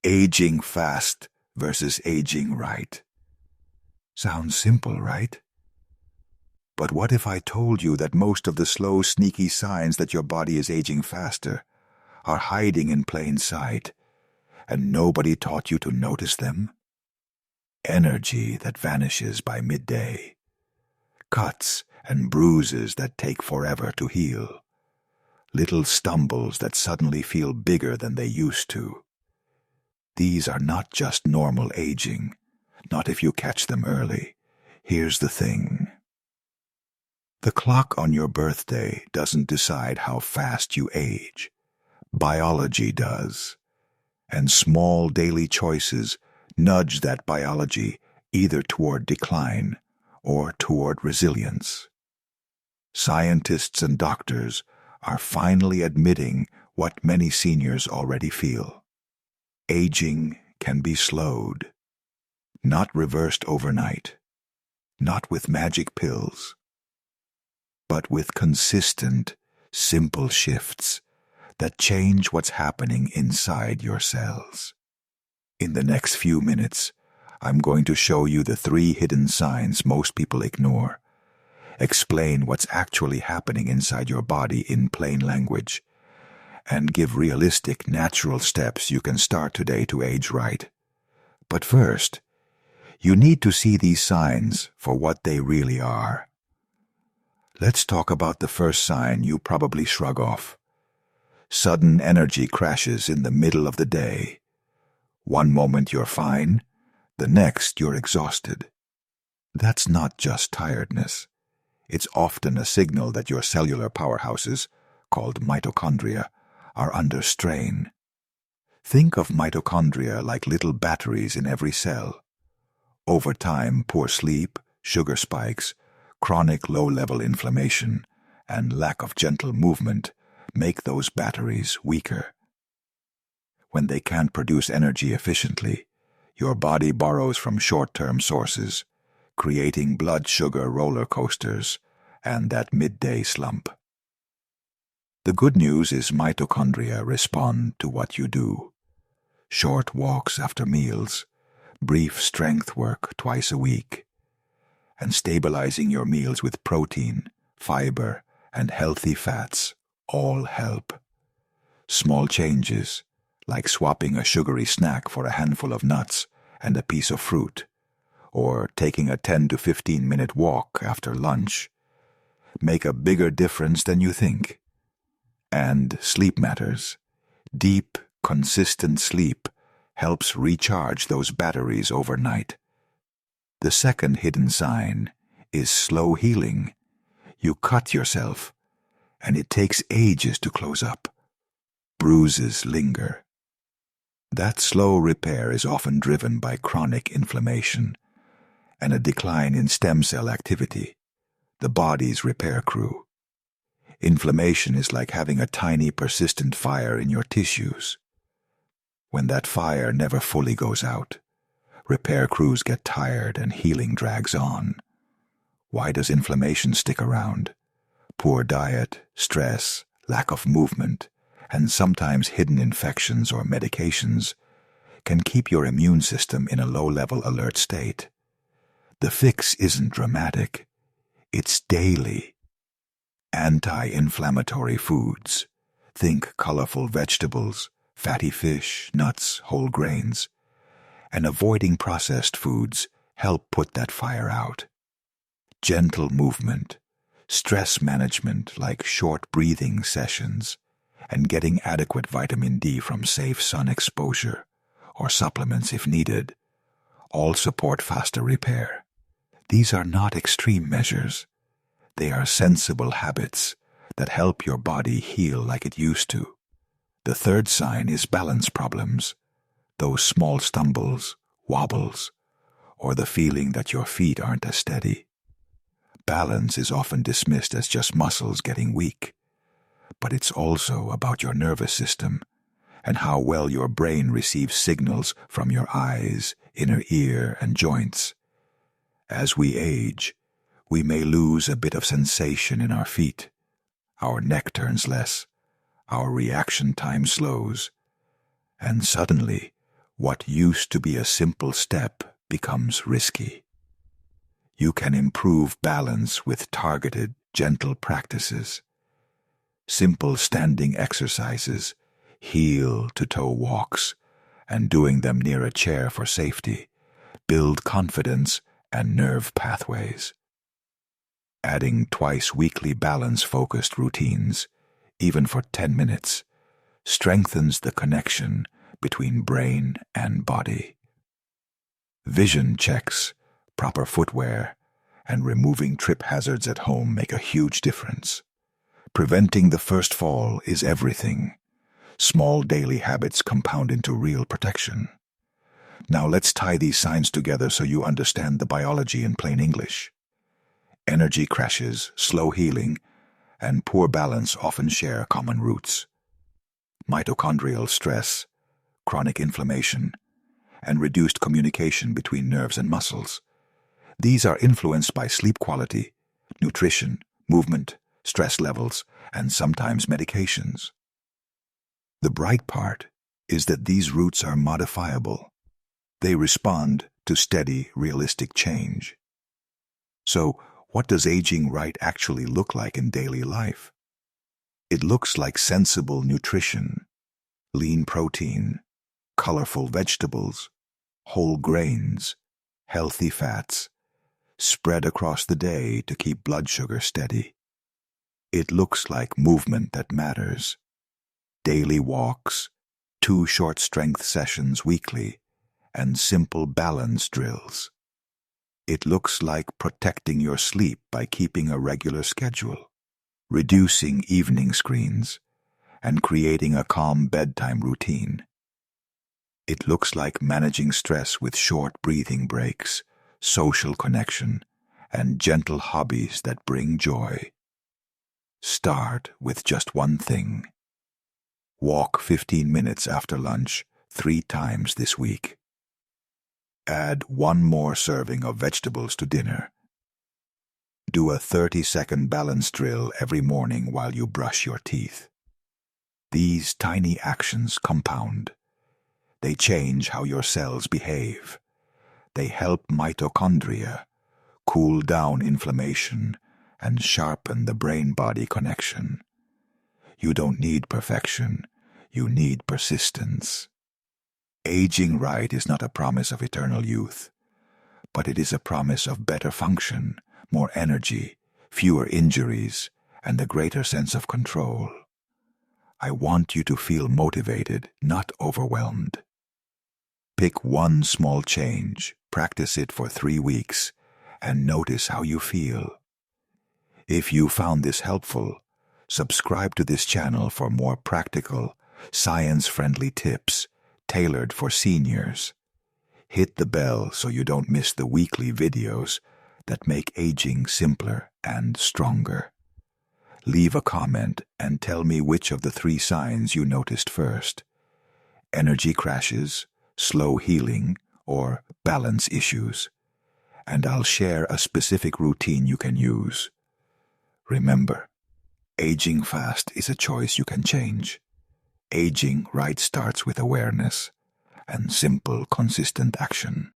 Aging fast versus aging right. Sounds simple, right? But what if I told you that most of the slow, sneaky signs that your body is aging faster are hiding in plain sight, and nobody taught you to notice them? Energy that vanishes by midday. Cuts and bruises that take forever to heal. Little stumbles that suddenly feel bigger than they used to. These are not just normal aging, not if you catch them early. Here's the thing. The clock on your birthday doesn't decide how fast you age. Biology does. And small daily choices nudge that biology either toward decline or toward resilience. Scientists and doctors are finally admitting what many seniors already feel. Aging can be slowed, not reversed overnight, not with magic pills, but with consistent, simple shifts that change what's happening inside your cells. In the next few minutes, I'm going to show you the 3 hidden signs most people ignore, explain what's actually happening inside your body in plain language, and give realistic, natural steps you can start today to age right. But first, you need to see these signs for what they really are. Let's talk about the first sign you probably shrug off. Sudden energy crashes in the middle of the day. One moment you're fine, the next you're exhausted. That's not just tiredness. It's often a signal that your cellular powerhouses, called mitochondria, are under strain. Think of mitochondria like little batteries in every cell. Over time, poor sleep, sugar spikes, chronic low-level inflammation, and lack of gentle movement make those batteries weaker. When they can't produce energy efficiently, your body borrows from short-term sources, creating blood sugar roller coasters and that midday slump. The good news is mitochondria respond to what you do. Short walks after meals, brief strength work twice a week, and stabilizing your meals with protein, fiber, and healthy fats all help. Small changes, like swapping a sugary snack for a handful of nuts and a piece of fruit, or taking a 10 to 15-minute walk after lunch, make a bigger difference than you think. And sleep matters. Deep, consistent sleep helps recharge those batteries overnight. The second hidden sign is slow healing. You cut yourself, and it takes ages to close up. Bruises linger. That slow repair is often driven by chronic inflammation and a decline in stem cell activity, the body's repair crew. Inflammation is like having a tiny persistent fire in your tissues. When that fire never fully goes out, repair crews get tired and healing drags on. Why does inflammation stick around? Poor diet, stress, lack of movement, and sometimes hidden infections or medications can keep your immune system in a low-level alert state. The fix isn't dramatic. It's daily. Anti-inflammatory foods. Think colorful vegetables, fatty fish, nuts, whole grains. And avoiding processed foods help put that fire out. Gentle movement, stress management like short breathing sessions, and getting adequate vitamin D from safe sun exposure, or supplements if needed, all support faster repair. These are not extreme measures. They are sensible habits that help your body heal like it used to. The third sign is balance problems, those small stumbles, wobbles, or the feeling that your feet aren't as steady. Balance is often dismissed as just muscles getting weak, but it's also about your nervous system and how well your brain receives signals from your eyes, inner ear, and joints. As we age, we may lose a bit of sensation in our feet. Our neck turns less, our reaction time slows, and suddenly What used to be a simple step becomes risky. You can improve balance with targeted, gentle practices. Simple standing exercises, heel-to-toe walks, and doing them near a chair for safety, build confidence and nerve pathways. Adding twice-weekly balance-focused routines, even for 10 minutes, strengthens the connection between brain and body. Vision checks, proper footwear, and removing trip hazards at home make a huge difference. Preventing the first fall is everything. Small daily habits compound into real protection. Now let's tie these signs together so you understand the biology in plain English. Energy crashes, slow healing, and poor balance often share common roots. Mitochondrial stress, chronic inflammation, and reduced communication between nerves and muscles. These are influenced by sleep quality, nutrition, movement, stress levels, and sometimes medications. The bright part is that these roots are modifiable. They respond to steady, realistic change. So, what does aging right actually look like in daily life? It looks like sensible nutrition, lean protein, colorful vegetables, whole grains, healthy fats, spread across the day to keep blood sugar steady. It looks like movement that matters. Daily walks, 2 short strength sessions weekly, and simple balance drills. It looks like protecting your sleep by keeping a regular schedule, reducing evening screens, and creating a calm bedtime routine. It looks like managing stress with short breathing breaks, social connection, and gentle hobbies that bring joy. Start with just one thing. Walk 15 minutes after lunch 3 times this week. Add 1 more serving of vegetables to dinner. Do a 30-second balance drill every morning while you brush your teeth. These tiny actions compound. They change how your cells behave. They help mitochondria cool down inflammation and sharpen the brain-body connection. You don't need perfection, you need persistence. Aging right is not a promise of eternal youth, but it is a promise of better function, more energy, fewer injuries, and a greater sense of control. I want you to feel motivated, not overwhelmed. Pick one small change, practice it for 3 weeks, and notice how you feel. If you found this helpful, subscribe to this channel for more practical, science-friendly tips tailored for seniors. Hit the bell so you don't miss the weekly videos that make aging simpler and stronger. Leave a comment and tell me which of the 3 signs you noticed first: energy crashes, slow healing, or balance issues. And I'll share a specific routine you can use. Remember, aging fast is a choice you can change. Aging right starts with awareness and simple, consistent action.